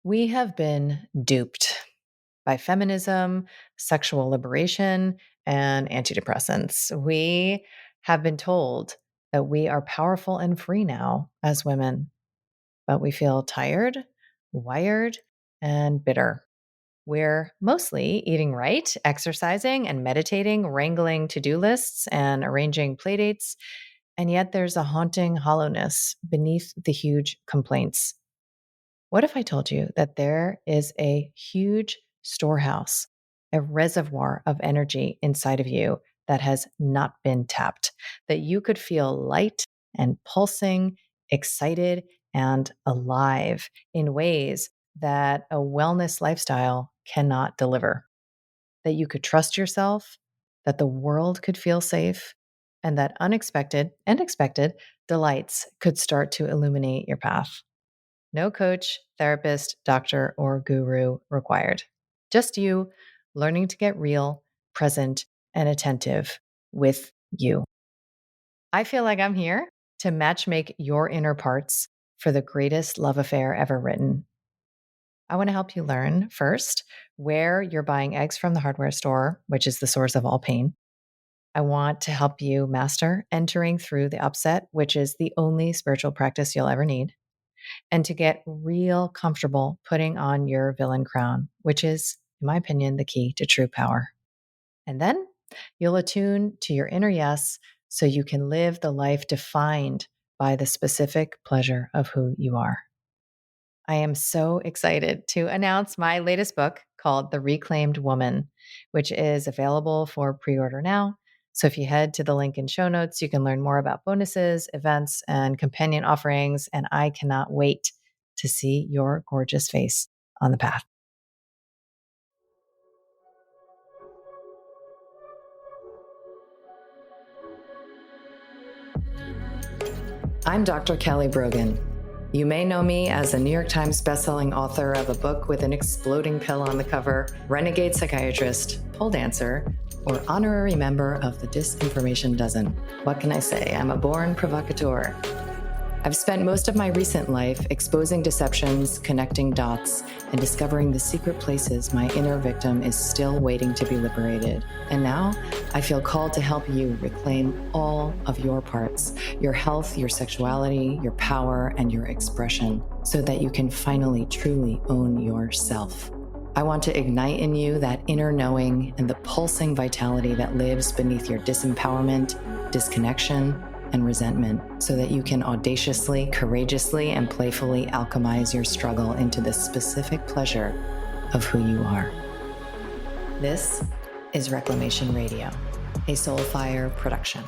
We have been duped by feminism, sexual liberation, and antidepressants. We have been told that we are powerful and free now as women, but we feel tired, wired, and bitter. We're mostly eating right, exercising and meditating, wrangling to do lists, and arranging playdates. And yet there's a haunting hollowness beneath the huge complaints. What if I told you that there is a huge storehouse, a reservoir of energy inside of you that has not been tapped, that you could feel light and pulsing, excited and alive in ways that a wellness lifestyle cannot deliver, that you could trust yourself, that the world could feel safe, and that unexpected and expected delights could start to illuminate your path. No coach, therapist, doctor, or guru required. Just you learning to get real, present, and attentive with you. I feel like I'm here to matchmake your inner parts for the greatest love affair ever written. I want to help you learn first where you're buying eggs from the hardware store, which is the source of all pain. I want to help you master entering through the upset, which is the only spiritual practice you'll ever need, and to get real comfortable putting on your villain crown, which is, in my opinion, the key to true power. And then you'll attune to your inner yes so you can live the life defined by the specific pleasure of who you are. I am so excited to announce my latest book called The Reclaimed Woman, which is available for pre-order now. So if you head to the link in show notes, you can learn more about bonuses, events, and companion offerings. And I cannot wait to see your gorgeous face on the path. I'm Dr. Kelly Brogan. You may know me as a New York Times bestselling author of a book with an exploding pill on the cover, renegade psychiatrist, pole dancer, or honorary member of the Disinformation Dozen. What can I say? I'm a born provocateur. I've spent most of my recent life exposing deceptions, connecting dots, and discovering the secret places my inner victim is still waiting to be liberated. And now I feel called to help you reclaim all of your parts, your health, your sexuality, your power, and your expression, so that you can finally truly own yourself. I want to ignite in you that inner knowing and the pulsing vitality that lives beneath your disempowerment, disconnection, and resentment, so that you can audaciously, courageously, and playfully alchemize your struggle into the specific pleasure of who you are. This is Reclamation Radio, a Soulfire production.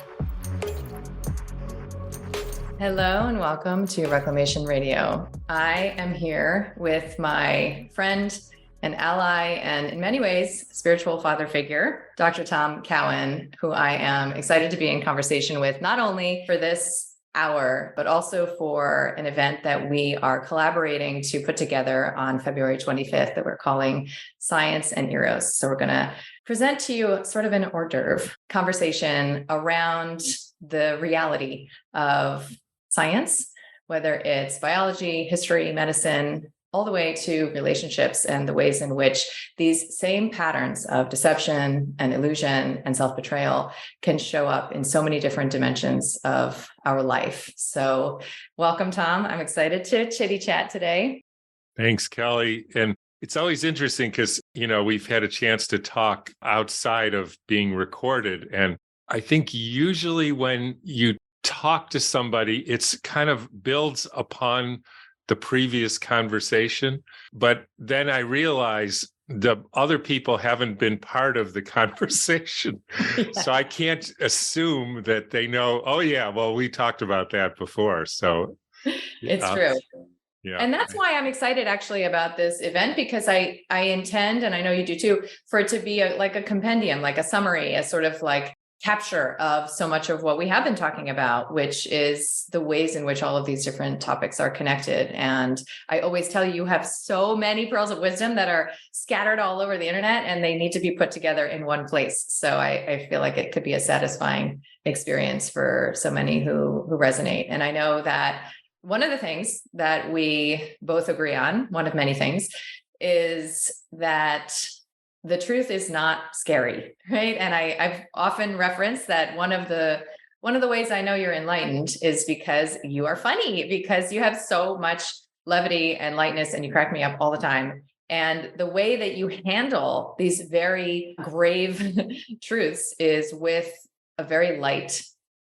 Hello and welcome to Reclamation Radio. I am here with my friend and ally, and in many ways, spiritual father figure, Dr. Tom Cowan, who I am excited to be in conversation with, not only for this hour, but also for an event that we are collaborating to put together on February 25th that we're calling Science and Eros. So we're going to present to you sort of an hors d'oeuvre conversation around the reality of science, whether it's biology, history, medicine, all the way to relationships and the ways in which these same patterns of deception and illusion and self-betrayal can show up in so many different dimensions of our life. So welcome, Tom. I'm excited to chitty chat today. Thanks, Kelly. And it's always interesting because, we've had a chance to talk outside of being recorded. And I think usually when you talk to somebody, it's kind of builds upon the previous conversation. But then I realize the other people haven't been part of the conversation. Yeah. So I can't assume that they know, oh yeah, well, we talked about that before. So it's true. Yeah. And that's why I'm excited actually about this event, because I intend, and I know you do too, for it to be like a compendium, like a summary, a sort of like capture of so much of what we have been talking about, which is the ways in which all of these different topics are connected. And I always tell you have so many pearls of wisdom that are scattered all over the internet, and they need to be put together in one place. So I feel like it could be a satisfying experience for so many who resonate. And I know that One of the things that we both agree on, one of many things, is that the truth is not scary, right? And I've often referenced that one of the ways I know you're enlightened is because you are funny, because you have so much levity and lightness, and you crack me up all the time. And the way that you handle these very grave truths is with a very light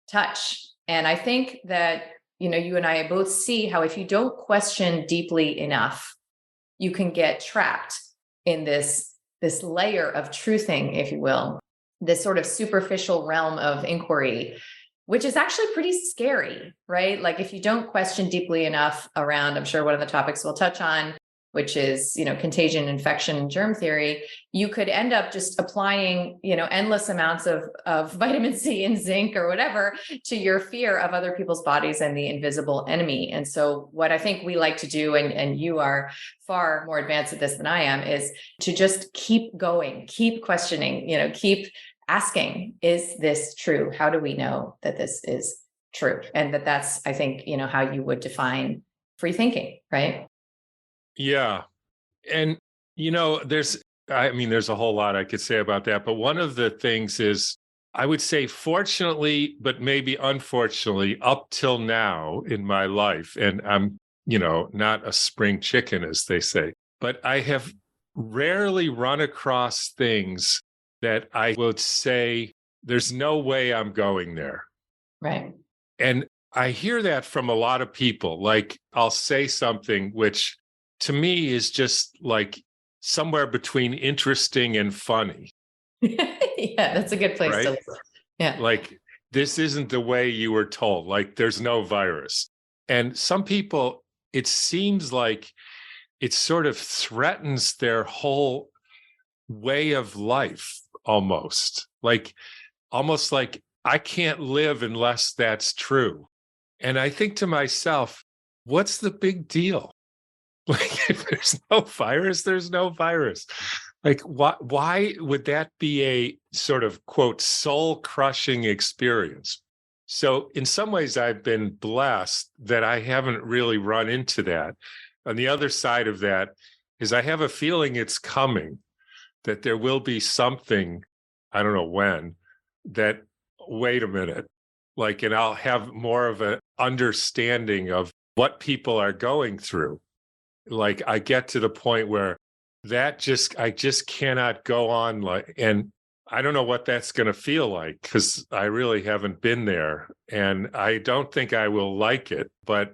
touch. And I think that, you and I both see how if you don't question deeply enough, you can get trapped in this layer of truthing, if you will, this sort of superficial realm of inquiry, which is actually pretty scary, right? Like if you don't question deeply enough around, I'm sure one of the topics we'll touch on, which is, contagion, infection, germ theory, you could end up just applying, endless amounts of vitamin C and zinc or whatever to your fear of other people's bodies and the invisible enemy. And so what I think we like to do, and you are far more advanced at this than I am, is to just keep going, keep questioning, keep asking, is this true? How do we know that this is true? And that's, I think, how you would define free thinking, right? Yeah. And, there's a whole lot I could say about that. But one of the things is, I would say, fortunately, but maybe unfortunately, up till now in my life, and I'm, not a spring chicken, as they say, but I have rarely run across things that I would say, there's no way I'm going there. Right. And I hear that from a lot of people. Like, I'll say something which to me is just like somewhere between interesting and funny, Yeah, that's a good place to right? live. Yeah. Like, this isn't the way you were told. Like, there's no virus. And some people, it seems like it sort of threatens their whole way of life almost like I can't live unless that's true. And I think to myself, what's the big deal? Like, if there's no virus, there's no virus. Like, why would that be a sort of, quote, soul crushing experience? So, in some ways, I've been blessed that I haven't really run into that. On the other side of that is I have a feeling it's coming, that there will be something, I don't know when, that, wait a minute, like, and I'll have more of an understanding of what people are going through. Like, I get to the point where I just cannot go on, like, and I don't know what that's going to feel like, because I really haven't been there, and I don't think I will like it, but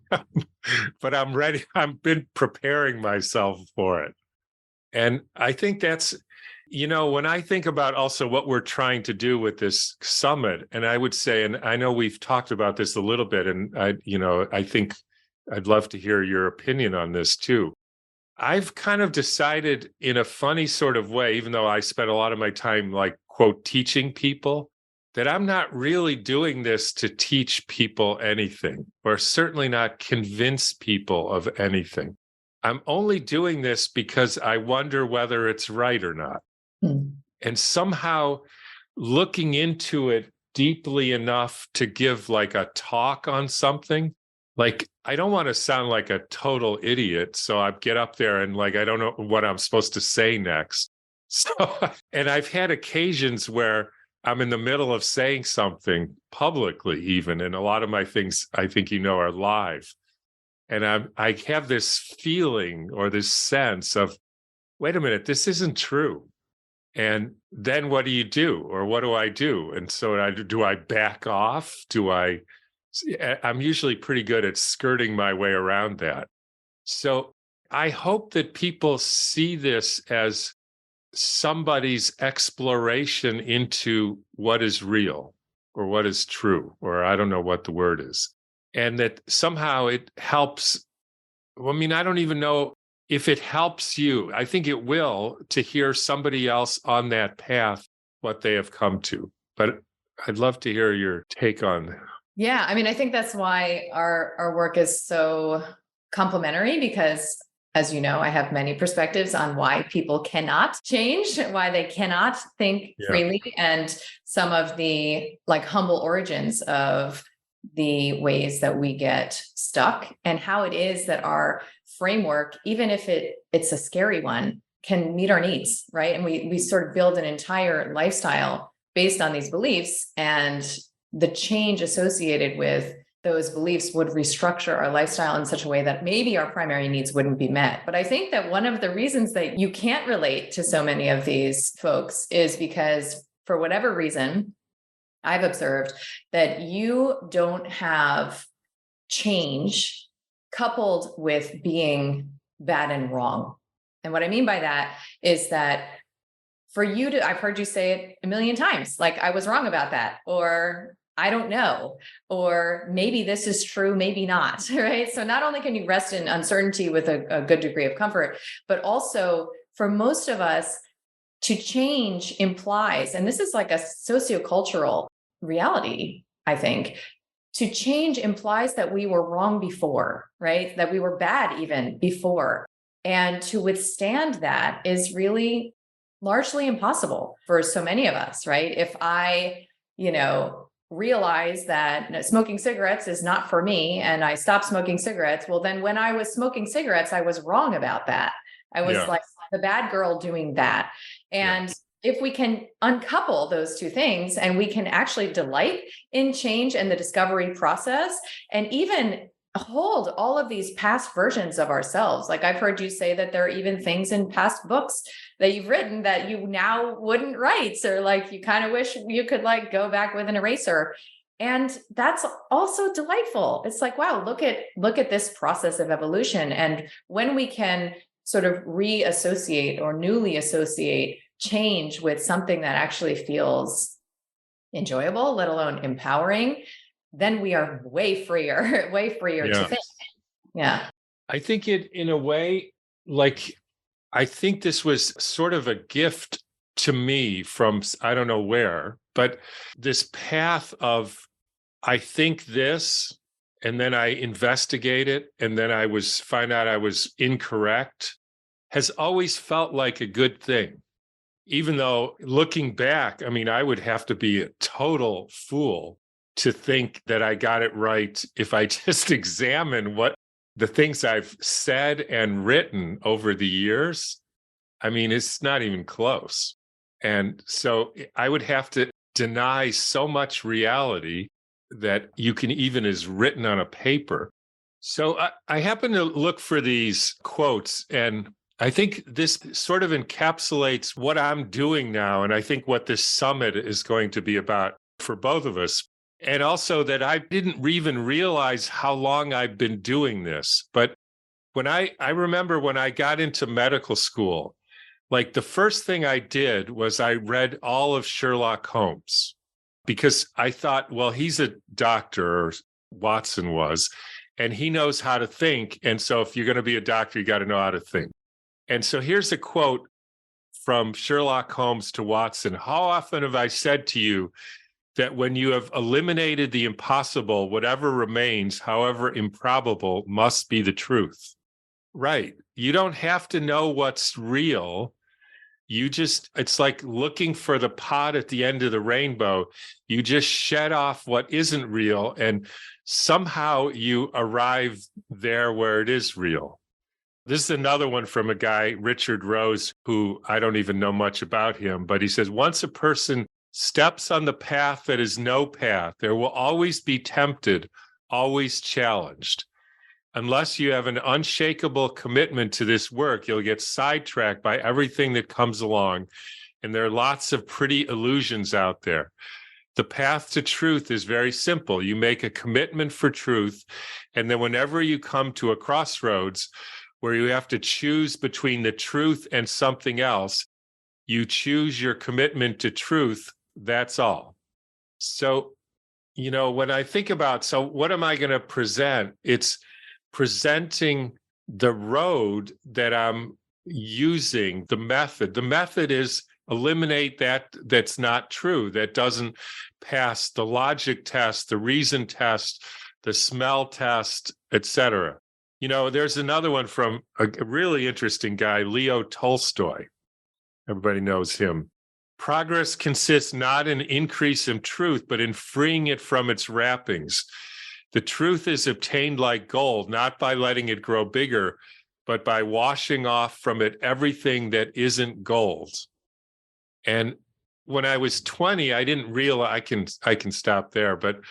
but I'm ready. I've been preparing myself for it. And I think that's, when I think about also what we're trying to do with this summit, and I would say, and I know we've talked about this a little bit, and I think I'd love to hear your opinion on this too. I've kind of decided in a funny sort of way, even though I spent a lot of my time, like, quote, teaching people, that I'm not really doing this to teach people anything, or certainly not convince people of anything. I'm only doing this because I wonder whether it's right or not. Hmm. And somehow looking into it deeply enough to give like a talk on something, like, I don't want to sound like a total idiot. So I get up there and, like, I don't know what I'm supposed to say next. So, and I've had occasions where I'm in the middle of saying something publicly, even, and a lot of my things, I think, are live. And I have this feeling or this sense of, wait a minute, this isn't true. And then what do you do? Or what do I do? And so do I back off? I'm usually pretty good at skirting my way around that. So I hope that people see this as somebody's exploration into what is real or what is true, or I don't know what the word is. And that somehow it helps. I mean, I don't even know if it helps you. I think it will, to hear somebody else on that path, what they have come to. But I'd love to hear your take on. Yeah. I mean, I think that's why our work is so complementary, because as you know, I have many perspectives on why people cannot change, why they cannot think Yeah. freely, and some of the like humble origins of the ways that we get stuck and how it is that our framework, even if it's a scary one, can meet our needs, right? And we sort of build an entire lifestyle based on these beliefs, and the change associated with those beliefs would restructure our lifestyle in such a way that maybe our primary needs wouldn't be met. But I think that one of the reasons that you can't relate to so many of these folks is because, for whatever reason, I've observed that you don't have change coupled with being bad and wrong. And what I mean by that is that for you to, I've heard you say it a million times, like, I was wrong about that, or I don't know, or maybe this is true, maybe not, right? So not only can you rest in uncertainty with a good degree of comfort, but also for most of us, to change implies, and this is like a sociocultural reality, I think, to change implies that we were wrong before, right? That we were bad even before. And to withstand that is really largely impossible for so many of us, right? If I, realize that smoking cigarettes is not for me and I stop smoking cigarettes, well, then when I was smoking cigarettes, I was wrong about that. I was Yeah. like the bad girl doing that. And if we can uncouple those two things and we can actually delight in change and the discovery process, and even hold all of these past versions of ourselves. Like, I've heard you say that there are even things in past books that you've written that you now wouldn't write, or like you kind of wish you could like go back with an eraser. And that's also delightful. It's like, wow, look at this process of evolution. And when we can sort of reassociate or newly associate change with something that actually feels enjoyable, let alone empowering, then we are way freer, way freer to Yeah. think. Yeah. I think it, in a way, like, I think this was sort of a gift to me from, I don't know where, but this path of, I think this, and then I investigate it, and then find out I was incorrect, has always felt like a good thing. Even though, looking back, I mean, I would have to be a total fool to think that I got it right if I just examine what the things I've said and written over the years. I mean, it's not even close. And so I would have to deny so much reality that you can even is written on a paper. So I happen to look for these quotes, and I think this sort of encapsulates what I'm doing now. And I think what this summit is going to be about for both of us. And also that I didn't even realize how long I've been doing this. But when I remember when I got into medical school, like, the first thing I did was I read all of Sherlock Holmes, because I thought, well, he's a doctor, or Watson was, and he knows how to think. And so if you're going to be a doctor, you got to know how to think. And so here's a quote from Sherlock Holmes to Watson. How often have I said to you that when you have eliminated the impossible, whatever remains, however improbable, must be the truth? Right. You don't have to know what's real. It's like looking for the pot at the end of the rainbow. You just shed off what isn't real, and somehow you arrive there where it is real. This is another one from a guy, Richard Rose, who I don't even know much about him, but he says, once a person steps on the path that is no path, there will always be tempted, always challenged. Unless you have an unshakable commitment to this work, you'll get sidetracked by everything that comes along. And there are lots of pretty illusions out there. The path to truth is very simple. You make a commitment for truth. And then whenever you come to a crossroads where you have to choose between the truth and something else, you choose your commitment to truth. That's all. So, when I think about, so what am I going to present? It's presenting the road that I'm using, the method. The method is eliminate that's not true, that doesn't pass the logic test, the reason test, the smell test, etc. There's another one from a really interesting guy, Leo Tolstoy. Everybody knows him. Progress consists not in increase in truth, but in freeing it from its wrappings. The truth is obtained like gold, not by letting it grow bigger, but by washing off from it everything that isn't gold. And when I was 20, I didn't realize, I can stop there, but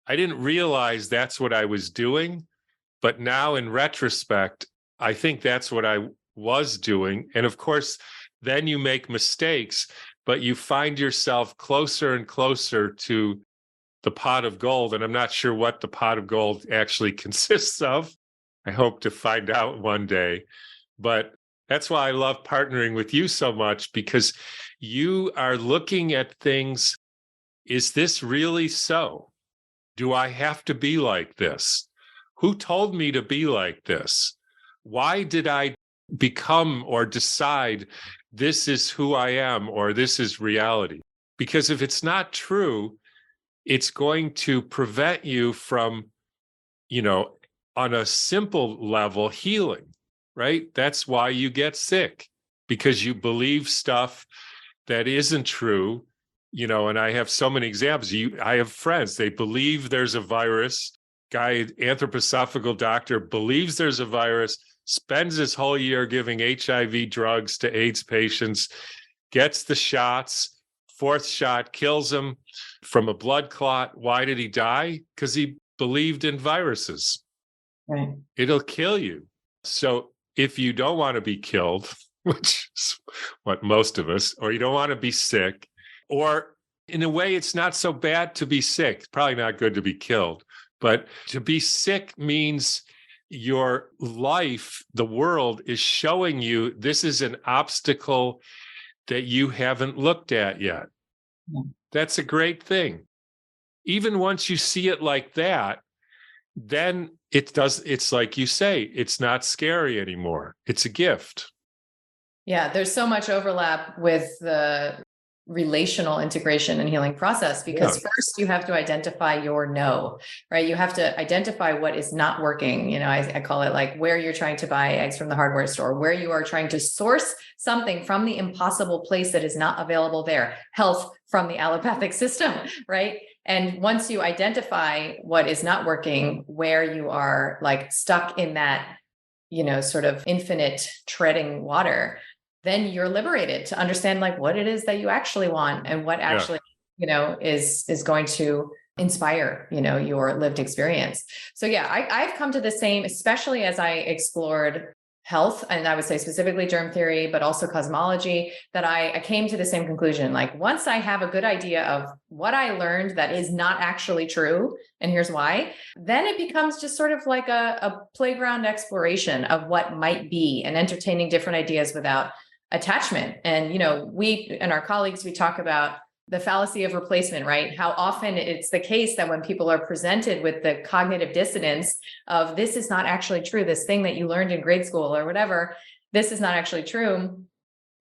I didn't realize that's what I was doing. But now in retrospect, I think that's what I was doing. And of course, then you make mistakes, but you find yourself closer and closer to the pot of gold. And I'm not sure what the pot of gold actually consists of. I hope to find out one day. But that's why I love partnering with you so much, because you are looking at things. Is this really so? Do I have to be like this? Who told me to be like this? Why did I become or decide this is who I am or this is reality? Because if it's not true, it's going to prevent you from, on a simple level, healing, right? That's why you get sick, because you believe stuff that isn't true. And I have so many examples. I have friends, they believe there's a virus. Guy, anthroposophical doctor, believes there's a virus, spends his whole year giving HIV drugs to AIDS patients, gets the shots, fourth shot kills him from a blood clot. Why did he die? Because he believed in viruses. Right. It'll kill you. So if you don't want to be killed, which is what most of us, or you don't want to be sick, or in a way, it's not so bad to be sick. It's probably not good to be killed, but to be sick means your life, the world is showing you this is an obstacle that you haven't looked at yet. Yeah. That's a great thing. Even once you see it like that, then it's like you say, it's not scary anymore. It's a gift. Yeah, there's so much overlap with the relational integration and healing process, because first you have to identify your no, right? You have to identify what is not working. I call it like where you're trying to buy eggs from the hardware store, where you are trying to source something from the impossible place that is not available there, health from the allopathic system, right? And once you identify what is not working, where you are like stuck in that, sort of infinite treading water, then you're liberated to understand like what it is that you actually want and what actually, is going to inspire, your lived experience. So yeah, I've come to the same, especially as I explored health, and I would say specifically germ theory, but also cosmology, that I came to the same conclusion. Like once I have a good idea of what I learned that is not actually true, and here's why, then it becomes just sort of like a playground exploration of what might be, and entertaining different ideas without attachment. And, we and our colleagues, we talk about the fallacy of replacement, right? How often it's the case that when people are presented with the cognitive dissonance of this is not actually true, this thing that you learned in grade school or whatever, this is not actually true,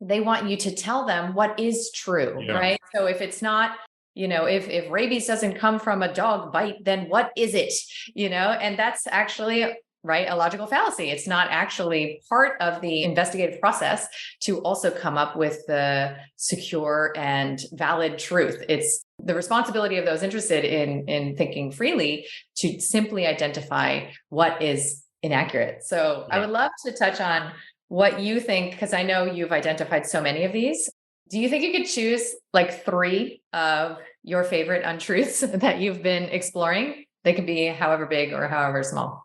they want you to tell them what is true, right? So if it's not, if rabies doesn't come from a dog bite, then what is it? And that's actually, right, a logical fallacy. It's not actually part of the investigative process to also come up with the secure and valid truth. It's the responsibility of those interested in thinking freely to simply identify what is inaccurate. So I would love to touch on what you think, because I know you've identified so many of these. Do you think you could choose like 3 of your favorite untruths that you've been exploring? They can be however big or however small.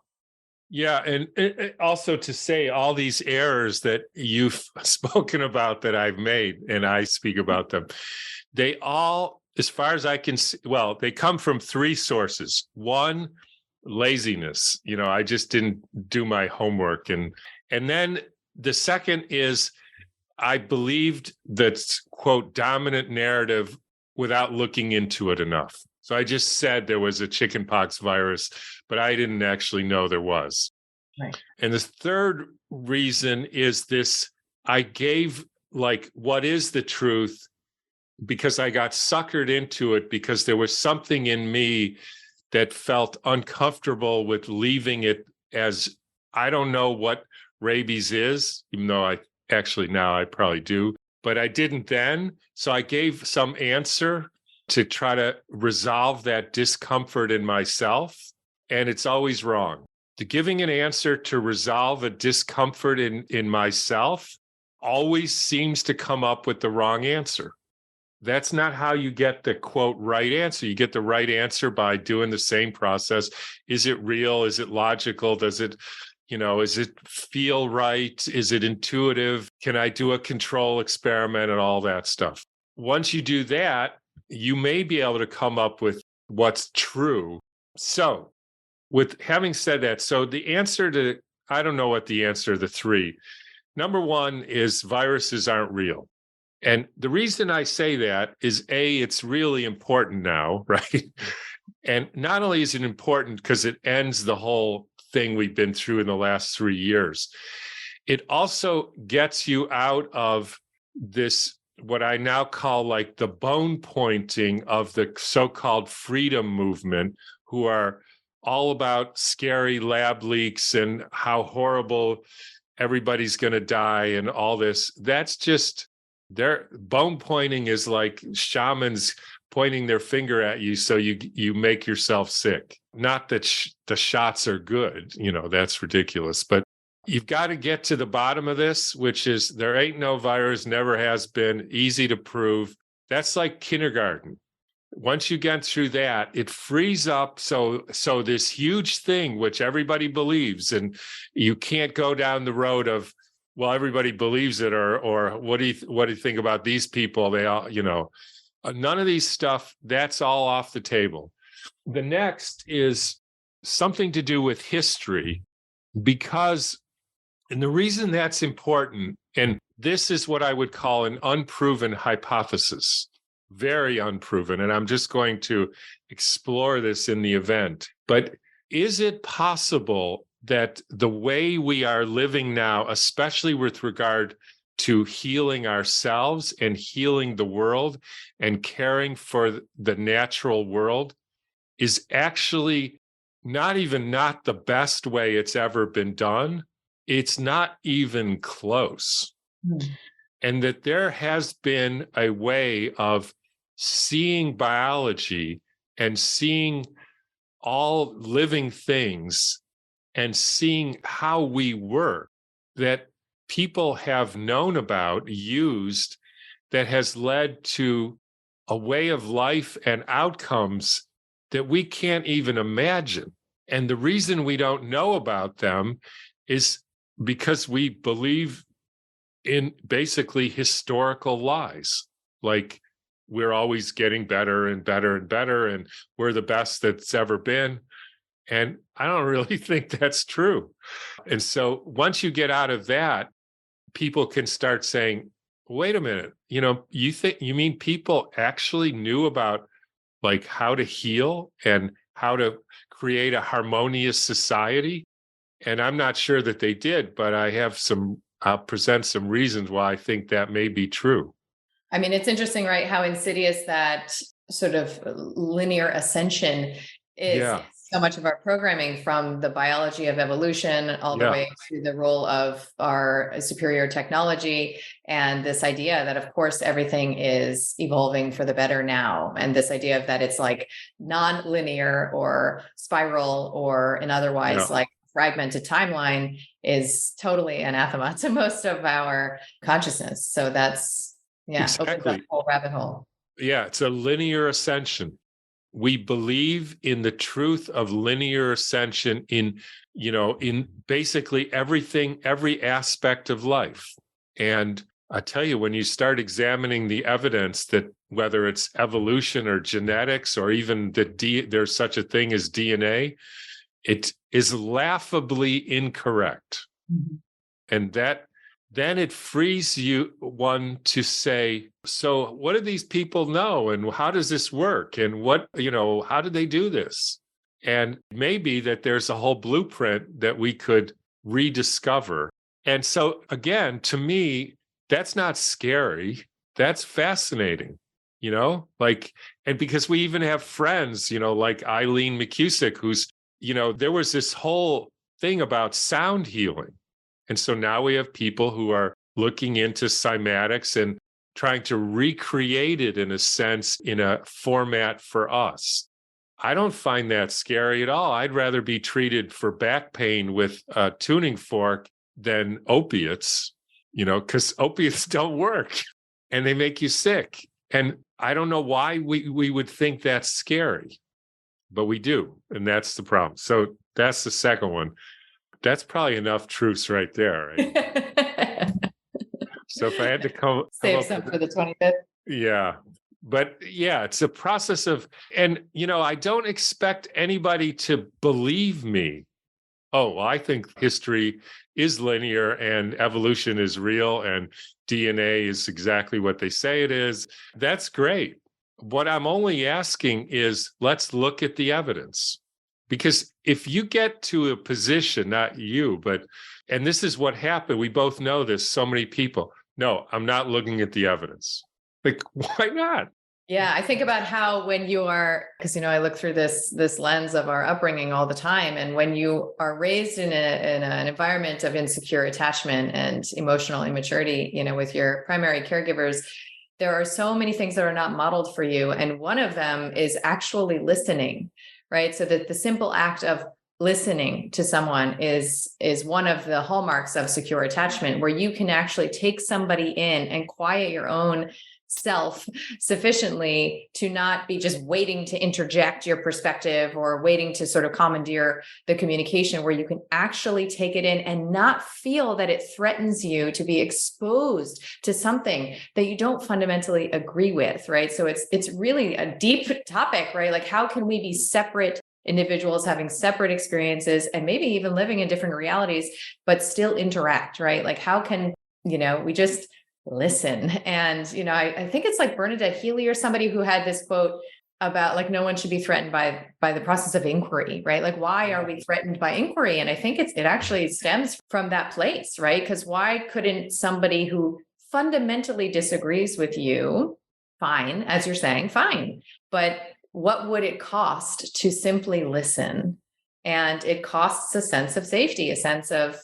Yeah. And also to say all these errors that you've spoken about that I've made, and I speak about them, they all, as far as I can see, well, they come from 3 sources. One, laziness. I just didn't do my homework. And then the second is I believed that, quote, dominant narrative without looking into it enough. So I just said there was a chickenpox virus, but I didn't actually know there was. Right. And the third reason is this: I gave like, what is the truth? Because I got suckered into it, because there was something in me that felt uncomfortable with leaving it as, I don't know what rabies is, even though I actually now I probably do, but I didn't then. So I gave some answer to try to resolve that discomfort in myself. and it's always wrong. The giving an answer to resolve a discomfort in myself always seems to come up with the wrong answer. That's not how you get the quote right answer. You get the right answer by doing the same process. Is it real? Is it logical? Does it, is it feel right? Is it intuitive? Can I do a control experiment and all that stuff? Once you do that, you may be able to come up with what's true. So, with having said that, so the answer to, I don't know what the answer to the three. Number one is viruses aren't real. And the reason I say that is A, it's really important now, right? And not only is it important because it ends the whole thing we've been through in the last 3 years, it also gets you out of this, what I now call like the bone pointing of the so-called freedom movement, who are all about scary lab leaks and how horrible everybody's going to die and all this. That's just, their bone pointing is like shamans pointing their finger at you so you make yourself sick. Not that the shots are good, that's ridiculous, but you've got to get to the bottom of this, which is there ain't no virus, never has been, easy to prove. That's like kindergarten. Once you get through that, it frees up. So this huge thing, which everybody believes, and you can't go down the road of, well, everybody believes it, or what do you think about these people? They all, none of these stuff, that's all off the table. The next is something to do with history, and the reason that's important, and this is what I would call an unproven hypothesis, very unproven, and I'm just going to explore this in the event. But is it possible that the way we are living now, especially with regard to healing ourselves and healing the world and caring for the natural world, is actually not the best way it's ever been done? It's not even close. Mm. And that there has been a way of seeing biology and seeing all living things and seeing how we work that people have known about, used, that has led to a way of life and outcomes that we can't even imagine. And the reason we don't know about them is because we believe in basically historical lies, like we're always getting better and better and better, and we're the best that's ever been. And I don't really think that's true. And so once you get out of that, people can start saying, wait a minute, you mean people actually knew about like how to heal and how to create a harmonious society? And I'm not sure that they did, but I'll present some reasons why I think that may be true. I mean, it's interesting, right? How insidious that sort of linear ascension is. Yeah. So much of our programming, from the biology of evolution all the way to the role of our superior technology, and this idea that, of course, everything is evolving for the better now. And this idea of that it's like non-linear or spiral or an otherwise like fragmented timeline is totally anathema to most of our consciousness. So that's, exactly. Opens up a whole rabbit hole. Yeah, it's a linear ascension. We believe in the truth of linear ascension in basically everything, every aspect of life. And I tell you, when you start examining the evidence that whether it's evolution or genetics or even that there's such a thing as DNA, it is laughably incorrect. Mm-hmm. And then it frees one to say, so what do these people know? And how does this work? And how do they do this? And maybe that there's a whole blueprint that we could rediscover. And so again, to me, that's not scary. That's fascinating, and because we even have friends, like Eileen McCusick, who's, there was this whole thing about sound healing. And so now we have people who are looking into cymatics and trying to recreate it in a sense, in a format for us. I don't find that scary at all. I'd rather be treated for back pain with a tuning fork than opiates, because opiates don't work and they make you sick. And I don't know why we would think that's scary, but we do. And that's the problem. So that's the second one. That's probably enough truths right there, right? So if I had to come Save up some with, for the 25th. yeah. But yeah, it's a process of, and I don't expect anybody to believe me. Oh, well, I think history is linear and evolution is real and DNA is exactly what they say it is. That's great. What I'm only asking is, let's look at the evidence. Because if you get to a position, not you, but, and this is what happened, we both know this, so many people, no, I'm not looking at the evidence. Like, why not? Yeah, I think about how when you are, because I look through this lens of our upbringing all the time, and when you are raised in an environment of insecure attachment and emotional immaturity, with your primary caregivers, there are so many things that are not modeled for you, and one of them is actually listening, right? So that the simple act of listening to someone is one of the hallmarks of secure attachment, where you can actually take somebody in and quiet your own self sufficiently to not be just waiting to interject your perspective or waiting to sort of commandeer the communication, where you can actually take it in and not feel that it threatens you to be exposed to something that you don't fundamentally agree with, right? So it's really a deep topic, right? Like, how can we be separate individuals having separate experiences and maybe even living in different realities, but still interact, right? Like, how can, we just listen? And, I think it's like Bernadette Healy or somebody who had this quote about, like, no one should be threatened by the process of inquiry, right? Like, why are we threatened by inquiry? And I think it actually stems from that place, right? Because why couldn't somebody who fundamentally disagrees with you, fine, as you're saying, fine, but what would it cost to simply listen? And it costs a sense of safety, a sense of,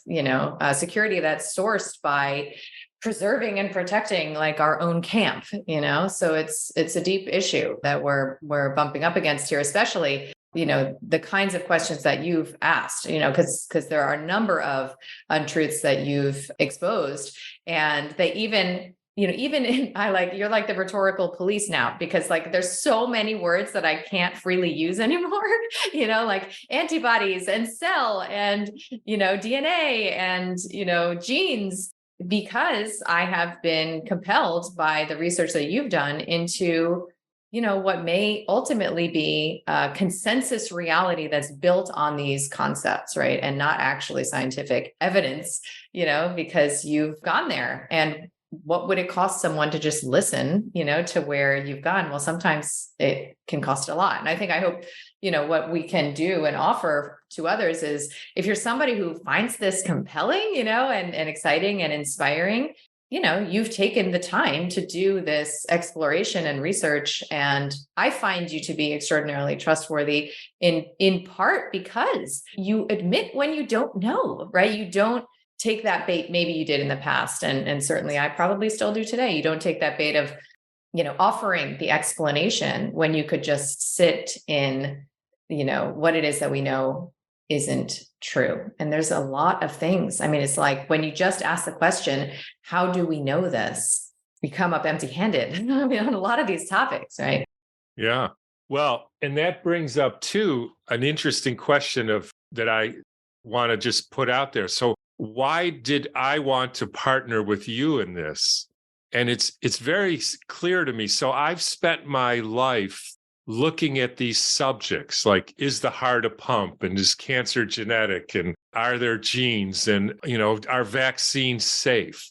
security that's sourced by preserving and protecting, like, our own camp, so it's a deep issue that we're bumping up against here, especially, the kinds of questions that you've asked, because there are a number of untruths that you've exposed, and they even, you're like the rhetorical police now, because, like, there's so many words that I can't freely use anymore, like antibodies and cell and, DNA and, genes, because I have been compelled by the research that you've done into, what may ultimately be a consensus reality that's built on these concepts, right? And not actually scientific evidence, because you've gone there. And what would it cost someone to just listen, to where you've gone? Well, sometimes it can cost a lot. And I hope, what we can do and offer to others is, if you're somebody who finds this compelling, and exciting and inspiring, you've taken the time to do this exploration and research. And I find you to be extraordinarily trustworthy in part because you admit when you don't know, right? You don't take that bait. Maybe you did in the past. And certainly I probably still do today. You don't take that bait of, offering the explanation when you could just sit in, what it is that we know isn't true. And there's a lot of things. I mean, it's like when you just ask the question, how do we know this? We come up empty-handed, I mean, on a lot of these topics, right? Yeah. Well, and that brings up too an interesting question of that I want to just put out there. So why did I want to partner with you in this? And it's very clear to me. So I've spent my life looking at these subjects, like, is the heart a pump, and is cancer genetic, and are there genes, and are vaccines safe?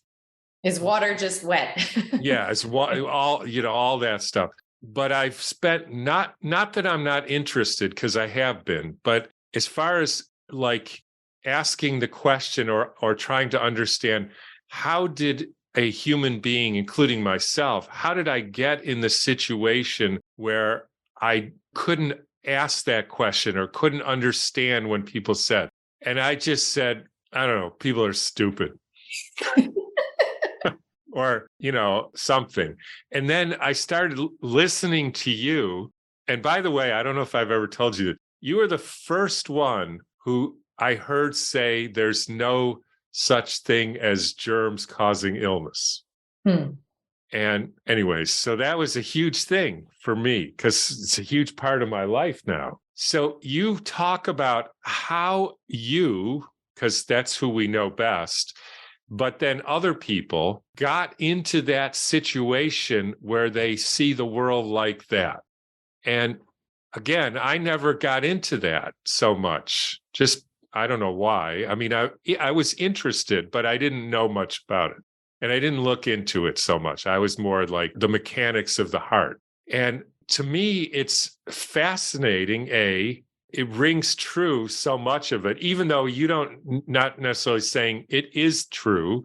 Is water just wet? Yeah, it's all that stuff. But I've spent not that I'm not interested, because I have been, but as far as, like, asking the question or trying to understand, how did a human being, including myself, how did I get in the situation where I couldn't ask that question or couldn't understand when people said, and I just said, I don't know, people are stupid. Or, something. And then I started listening to you, And by the way, I don't know if I've ever told you that you are the first one who I heard say there's no such thing as germs causing illness. Hmm. And anyways, so that was a huge thing for me because it's a huge part of my life now. So you talk about how you, because that's who we know best, but then other people got into that situation where they see the world like that. And again, I never got into that so much. Just, I don't know why. I mean, I was interested, but I didn't know much about it. And I didn't look into it so much. I was more like the mechanics of the heart. And to me, it's fascinating. It rings true, so much of it, even though you don't, not necessarily saying it is true.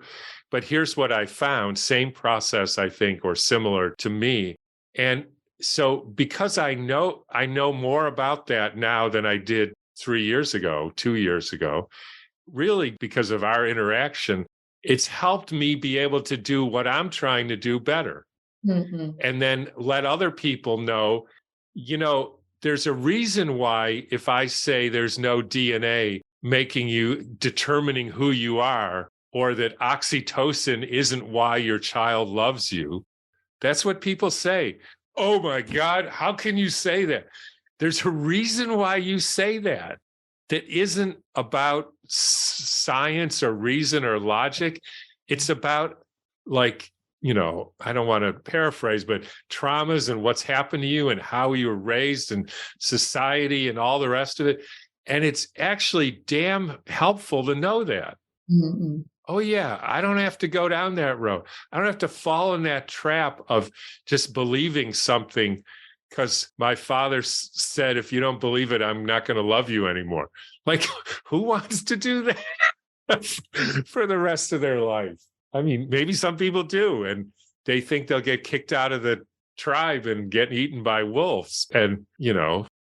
But here's what I found, same process, I think, or similar to me. And so because I know more about that now than I did 3 years ago, 2 years ago, really because of our interaction, it's helped me be able to do what I'm trying to do better. Mm-hmm. And then let other people know, there's a reason why if I say there's no DNA making you determining who you are, or that oxytocin isn't why your child loves you, that's what people say. Oh my God, how can you say that? There's a reason why you say that isn't about science or reason or logic. It's about, like, I don't want to paraphrase, but traumas and what's happened to you and how you were raised and society and all the rest of it. And it's actually damn helpful to know that. Mm-hmm. Oh, yeah, I don't have to go down that road. I don't have to fall in that trap of just believing something because my father said, if you don't believe it, I'm not going to love you anymore. Like, who wants to do that for the rest of their life? I mean, maybe some people do, and they think they'll get kicked out of the tribe and get eaten by wolves. And,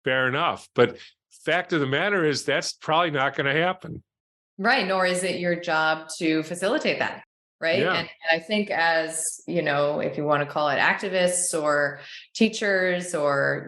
fair enough. But fact of the matter is that's probably not going to happen. Right. Nor is it your job to facilitate that. Right. Yeah. And I think as, if you want to call it activists or teachers or,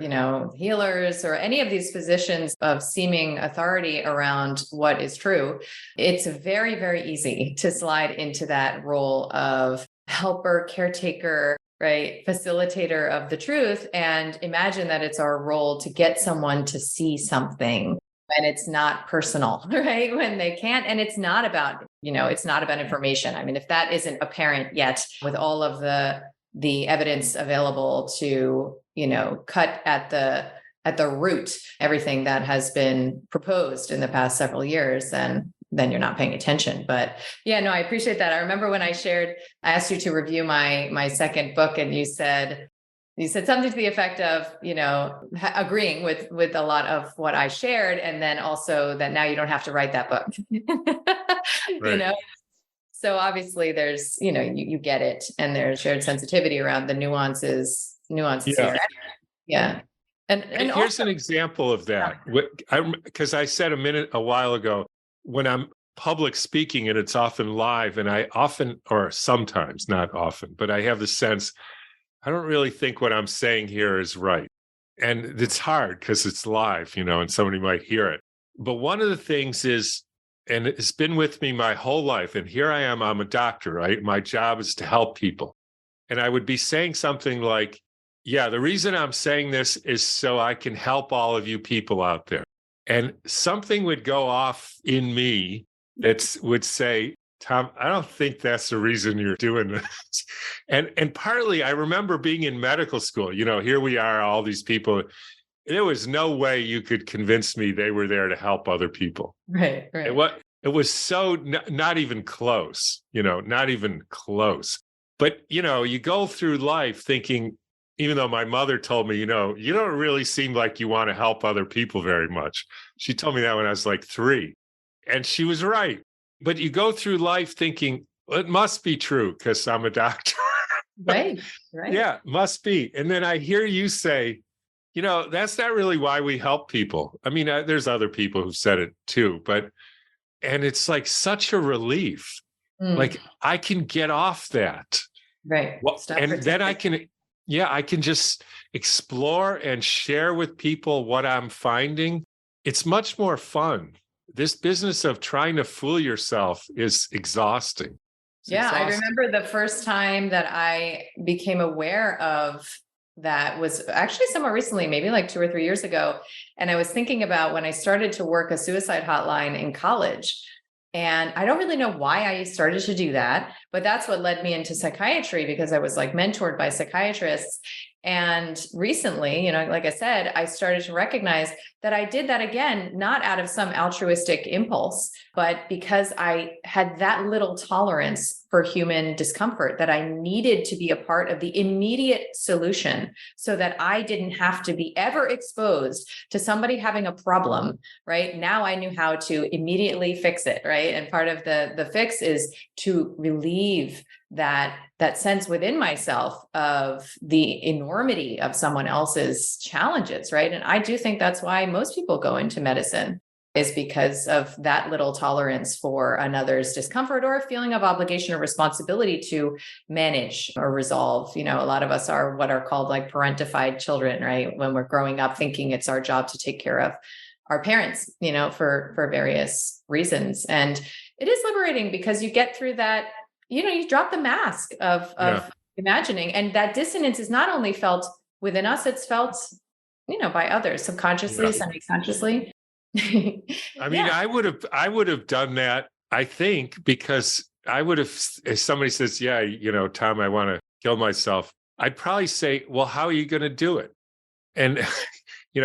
healers or any of these positions of seeming authority around what is true, it's very, very easy to slide into that role of helper, caretaker, right, facilitator of the truth, and imagine that it's our role to get someone to see something when it's not personal, right? When they can't, and it's not about, it's not about information. I mean, if that isn't apparent yet with all of the evidence available to, cut at the root, everything that has been proposed in the past several years, then you're not paying attention. But yeah, no, I appreciate that. I remember when I asked you to review my second book, and you said something to the effect of, agreeing with a lot of what I shared. And then also that now you don't have to write that book, Right. So obviously there's, you get it. And there's shared sensitivity around the nuances Yeah. here. Yeah. And Here's also, an example of that. Because I said a while ago, when I'm public speaking and it's often live, and I often, or sometimes, not often, but I have the sense, I don't really think what I'm saying here is right. And it's hard because it's live, and somebody might hear it. But one of the things is, and it's been with me my whole life, and here I am, I'm a doctor, right? My job is to help people. And I would be saying something like, yeah, the reason I'm saying this is so I can help all of you people out there. And something would go off in me that would say, Tom, I don't think that's the reason you're doing this. And partly I remember being in medical school, here we are, all these people. There was no way you could convince me they were there to help other people. right. It was so not even close, not even close. But, you go through life thinking, even though my mother told me, you don't really seem like you want to help other people very much. She told me that when I was like 3. And she was right. But you go through life thinking, well, it must be true because I'm a doctor. Right. Yeah, must be. And then I hear you say, that's not really why we help people. I mean, there's other people who've said it too, and it's like such a relief. Mm, Like I can get off that. right. Well, Stop and then I pretending. can, yeah, I can just explore and share with people what I'm finding. It's much more fun. This business of trying to fool yourself is exhausting. It's Yeah, I exhausting. remember the first time that I became aware of that was actually somewhat recently, maybe like 2 or 3 years ago. And I was thinking about when I started to work a suicide hotline in college. And I don't really know why I started to do that, but that's what led me into psychiatry because I was like mentored by psychiatrists. And recently, like I said, I started to recognize that I did that again, not out of some altruistic impulse, but because I had that little tolerance for human discomfort that I needed to be a part of the immediate solution so that I didn't have to be ever exposed to somebody having a problem, right? Now I knew how to immediately fix it, right? And part of the fix is to relieve that sense within myself of the enormity of someone else's challenges, right? And I do think that's why most people go into medicine, is because of that little tolerance for another's discomfort or a feeling of obligation or responsibility to manage or resolve. A lot of us are what are called like parentified children, right? When we're growing up thinking it's our job to take care of our parents, for various reasons. And it is liberating because you get through that, you drop the mask of Yeah. imagining, and that dissonance is not only felt within us, it's felt, by others, subconsciously, Yeah. semi-consciously. I mean, Yeah. I would have done that, I think, because I would have, if somebody says, yeah, Tom, I want to kill myself, I'd probably say, well, how are you going to do it? And,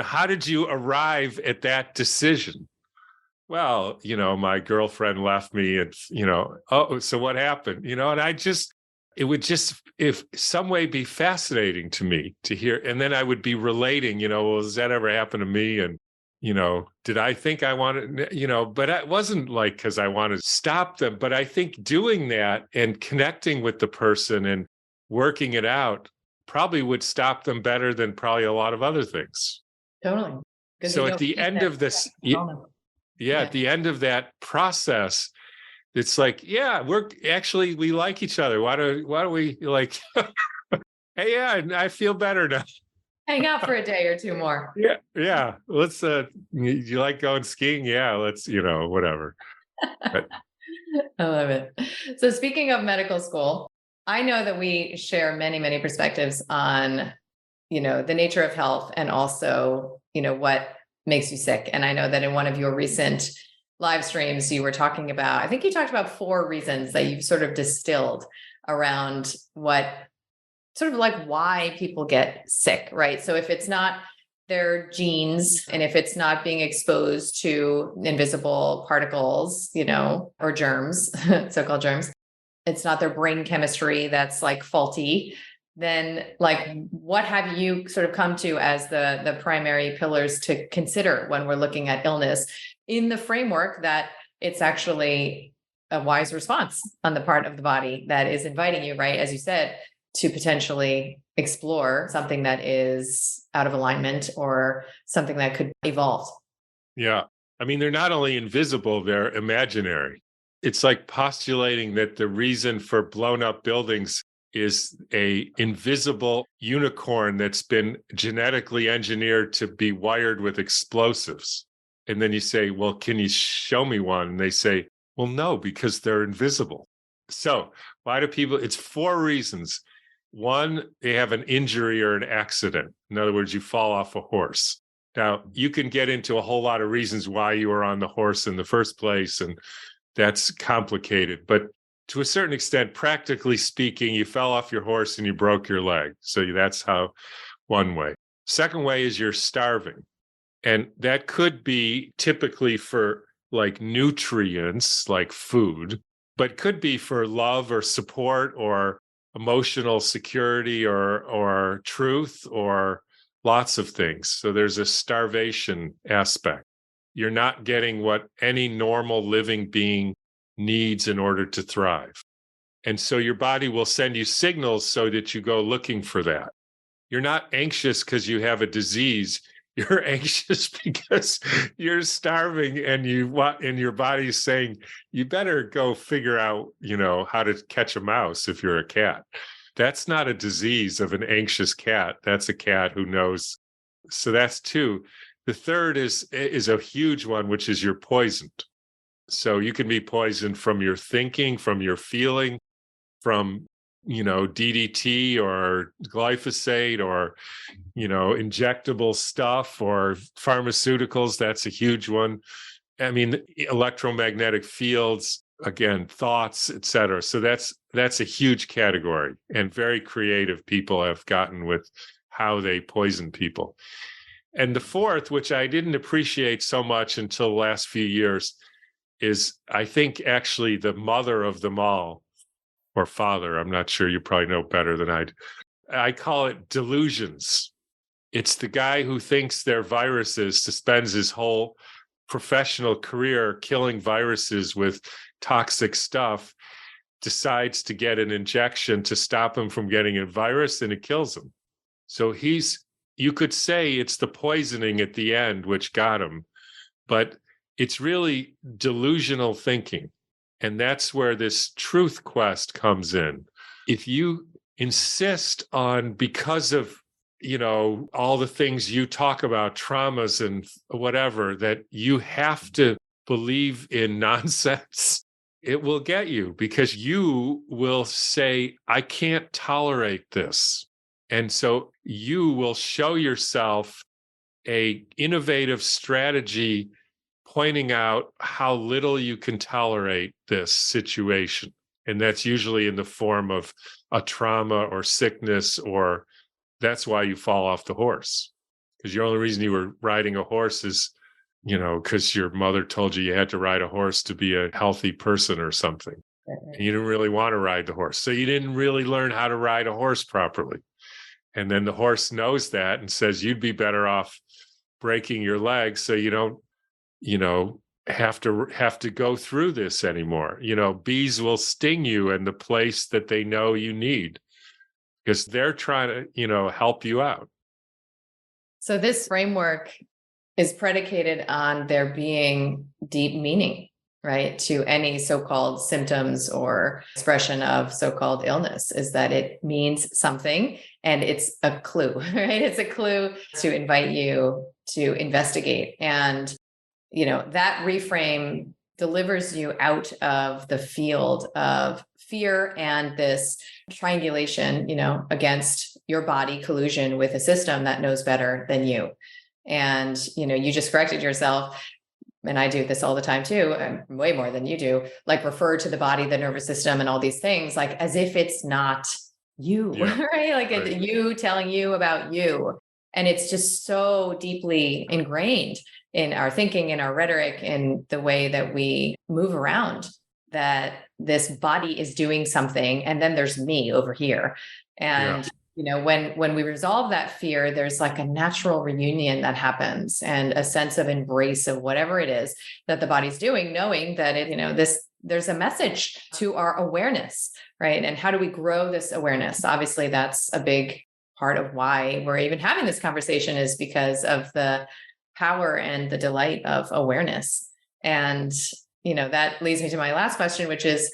how did you arrive at that decision? Well, my girlfriend left me and, oh, so what happened? And it would just, if some way, be fascinating to me to hear. And then I would be relating, well, does that ever happen to me? And, did I think I wanted, but it wasn't like because I wanted to stop them. But I think doing that and connecting with the person and working it out probably would stop them better than probably a lot of other things. Totally. Because So you at don't the need end that of this, moment. yeah, Yeah. at the end of that process, it's like, yeah, we like each other. Why do we like, hey, yeah, I feel better now. Hang out for a day or two more. Yeah, yeah. Let's you like going skiing? Yeah, let's, whatever. But I love it. So speaking of medical school, I know that we share many, many perspectives on, the nature of health and also, what makes you sick. And I know that in one of your recent live streams, you were talking about, I think you talked about 4 reasons that you've sort of distilled around what sort of like why people get sick, right? So if it's not their genes and if it's not being exposed to invisible particles, or germs, so-called germs, it's not their brain chemistry that's like faulty, then like what have you sort of come to as the primary pillars to consider when we're looking at illness in the framework that it's actually a wise response on the part of the body that is inviting you, right, as you said, to potentially explore something that is out of alignment or something that could evolve. yeah, I mean, they're not only invisible, they're imaginary. It's like postulating that the reason for blown up buildings is a invisible unicorn that's been genetically engineered to be wired with explosives. And then you say, well, can you show me one? And they say, well, no, because they're invisible. So why do people? It's 4 reasons. One, they have an injury or an accident. In other words, you fall off a horse. Now, you can get into a whole lot of reasons why you were on the horse in the first place, and that's complicated. But to a certain extent, practically speaking, you fell off your horse and you broke your leg. So that's how, one way. Second way is you're starving. And that could be typically for like nutrients, like food, but could be for love or support or emotional security or truth or lots of things. So there's a starvation aspect. You're not getting what any normal living being needs in order to thrive. And so your body will send you signals so that you go looking for that. You're not anxious because you have a disease. You're anxious because you're starving and your body's saying, you better go figure out, how to catch a mouse if you're a cat. That's not a disease of an anxious cat. That's a cat who knows. So that's two. The third is a huge one, which is you're poisoned. So you can be poisoned from your thinking, from your feeling, from DDT or glyphosate or injectable stuff or pharmaceuticals. That's a huge one. I mean, electromagnetic fields, again, thoughts, etc. So that's a huge category, and very creative people have gotten with how they poison people. And the fourth, which I didn't appreciate so much until the last few years, is I think actually the mother of them all, or father. I'm not sure. You probably know better than I do. I call it delusions. It's the guy who thinks they're viruses, spends his whole professional career killing viruses with toxic stuff, decides to get an injection to stop him from getting a virus, and it kills him. So you could say it's the poisoning at the end which got him, but it's really delusional thinking. And that's where this truth quest comes in. If you insist on, because of all the things you talk about, traumas and whatever, that you have to believe in nonsense, it will get you, because you will say, I can't tolerate this. And so you will show yourself a innovative strategy pointing out how little you can tolerate this situation. And that's usually in the form of a trauma or sickness, or that's why you fall off the horse. Because the only reason you were riding a horse is, because your mother told you had to ride a horse to be a healthy person or something. And you didn't really want to ride the horse. So you didn't really learn how to ride a horse properly. And then the horse knows that and says, you'd be better off breaking your leg so you don't, have to go through this anymore. Bees will sting you in the place that they know you need, because they're trying to, help you out. So this framework is predicated on there being deep meaning, right, to any so-called symptoms or expression of so-called illness, is that it means something, and it's a clue, right? It's a clue to invite you to investigate. And, that reframe delivers you out of the field of fear and this triangulation, against your body, collusion with a system that knows better than you. And, you just corrected yourself. And I do this all the time too, way more than you do, like refer to the body, the nervous system, and all these things, like as if it's not you, Yeah, right? Like right. you telling you about you. And it's just so deeply ingrained in our thinking, in our rhetoric, in the way that we move around, that this body is doing something, and then there's me over here. Yeah, And when we resolve that fear, there's like a natural reunion that happens, and a sense of embrace of whatever it is that the body's doing, knowing that there's a message to our awareness, right? And how do we grow this awareness? Obviously, that's a big part of why we're even having this conversation, is because of the power and the delight of awareness. And, that leads me to my last question, which is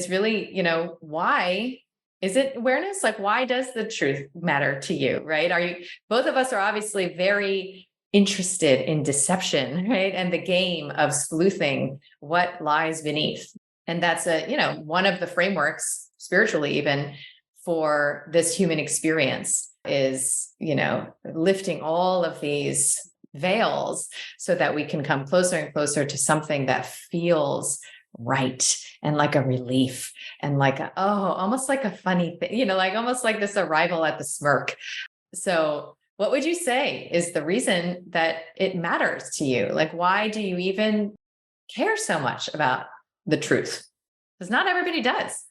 really, why is it awareness? Like, why does the truth matter to you, right? Both of us are obviously very interested in deception, right? And the game of sleuthing what lies beneath. And that's one of the frameworks spiritually, even, for this human experience, is, lifting all of these veils so that we can come closer and closer to something that feels right, and like a relief, and like almost like a funny thing, like almost like this arrival at the smirk. So what would you say is the reason that it matters to you? Like, why do you even care so much about the truth? Because not everybody does.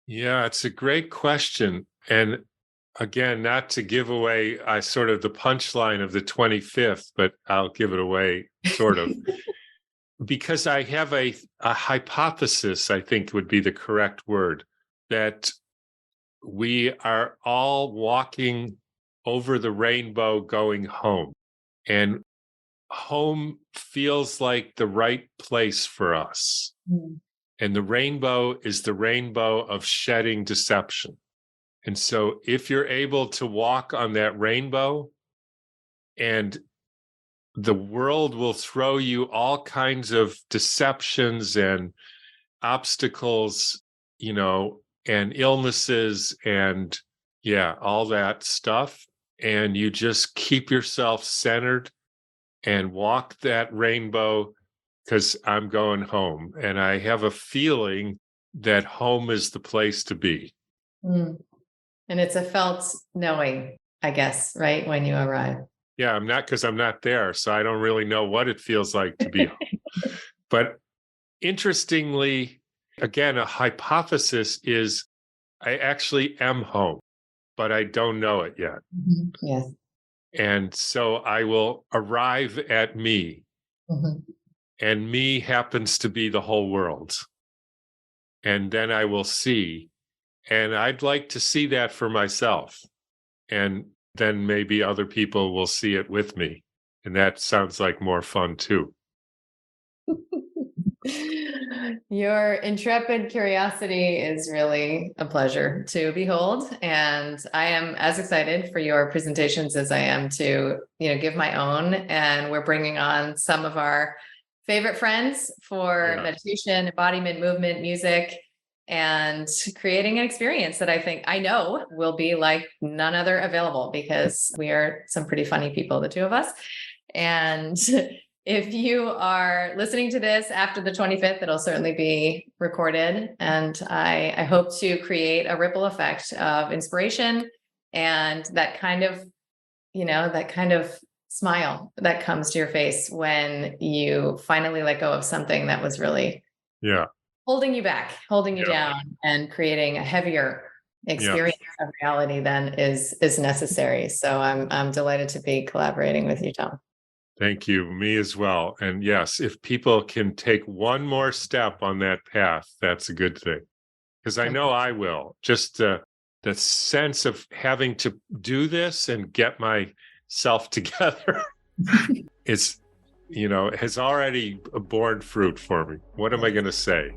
Yeah, it's a great question. And again, not to give away sort of the punchline of the 25th, but I'll give it away sort of. Because I have a hypothesis, I think would be the correct word, that we are all walking over the rainbow going home. And home feels like the right place for us. Mm. And the rainbow is the rainbow of shedding deception. And so if you're able to walk on that rainbow, and the world will throw you all kinds of deceptions and obstacles, and illnesses and yeah, all that stuff. And you just keep yourself centered and walk that rainbow because I'm going home. And I have a feeling that home is the place to be. Mm. And it's a felt knowing, I guess, right? When you arrive. Yeah, I'm not there. So I don't really know what it feels like to be home. But interestingly, again, a hypothesis is I actually am home, but I don't know it yet. Mhm. Yes. And so I will arrive at me, Mhm. and me happens to be the whole world. And then I will see. And I'd like to see that for myself. And then maybe other people will see it with me. And that sounds like more fun too. Your intrepid curiosity is really a pleasure to behold, and I am as excited for your presentations as I am to, give my own. And we're bringing on some of our favorite friends for Yeah. meditation, embodiment, movement, music, and creating an experience that I know will be like none other available, because we are some pretty funny people, the two of us. And if you are listening to this after the 25th, it'll certainly be recorded. And I hope to create a ripple effect of inspiration and that kind of, smile that comes to your face when you finally let go of something that was really Yeah. holding you back, holding you Yeah. down, and creating a heavier Yeah. experience of reality than is necessary. So I'm delighted to be collaborating with you, Tom. Thank you. Me as well. And yes, if people can take one more step on that path, that's a good thing. Because I know I will. Just the sense of having to do this and get myself together is, has already borne fruit for me. What am I going to say?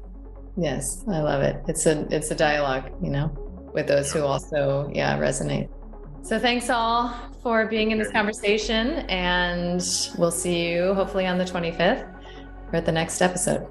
Yes, I love it. It's a dialogue, with those who also, resonate. So thanks all for being in this conversation, and we'll see you hopefully on the 25th or at the next episode.